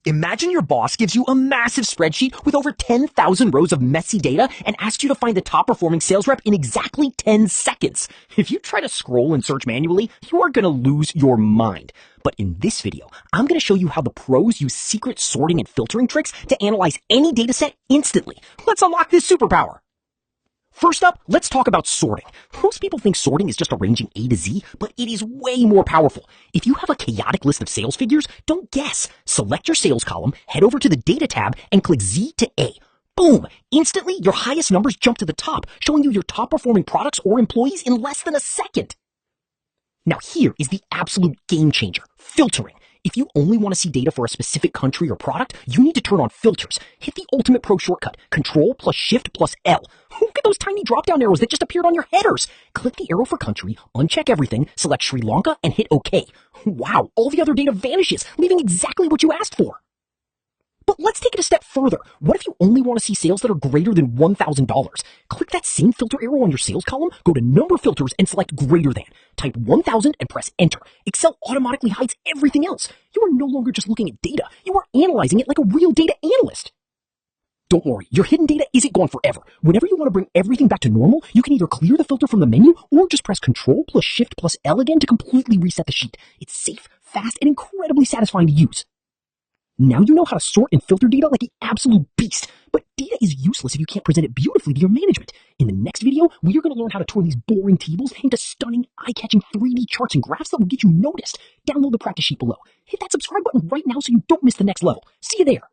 Imagine your boss gives you a massive spreadsheet with over 10,000 rows of messy data and asks you to find the top performing sales rep in exactly 10 seconds. If you try to scroll and search manually, you are going to lose your mind. But in this video, I'm going to show you how the pros use secret sorting and filtering tricks to analyze any dataset instantly. Let's unlock this superpower. First up, let's talk about sorting. Most people think sorting is just arranging A to Z, but it is way more powerful. If you have a chaotic list of sales figures, don't guess. Select your sales column, head over to the Data tab, and click Z to A. Boom! Instantly, your highest numbers jump to the top, showing you your top performing products or employees in less than a second. Now here is the absolute game changer, filtering. If you only want to see data for a specific country or product, you need to turn on filters. Hit the ultimate pro shortcut, Control plus Shift plus L. Look at those tiny drop-down arrows that just appeared on your headers. Click the arrow for country, uncheck everything, select Sri Lanka, and hit OK. Wow, all the other data vanishes, leaving exactly what you asked for. But let's take it a step further. What if you only want to see sales that are greater than $1,000? Click that same filter arrow on your sales column, go to Number Filters, and select Greater Than. Type 1,000 and press Enter. Excel automatically hides everything else. You are no longer just looking at data. You are analyzing it like a real data analyst. Don't worry, your hidden data isn't gone forever. Whenever you want to bring everything back to normal, you can either clear the filter from the menu or just press Control plus Shift plus L again to completely reset the sheet. It's safe, fast, and incredibly satisfying to use. Now you know how to sort and filter data like an absolute beast, but data is useless if you can't present it beautifully to your management. In the next video, we are going to learn how to turn these boring tables into stunning, eye-catching 3D charts and graphs that will get you noticed. Download the practice sheet below. Hit that subscribe button right now so you don't miss the next level. See you there.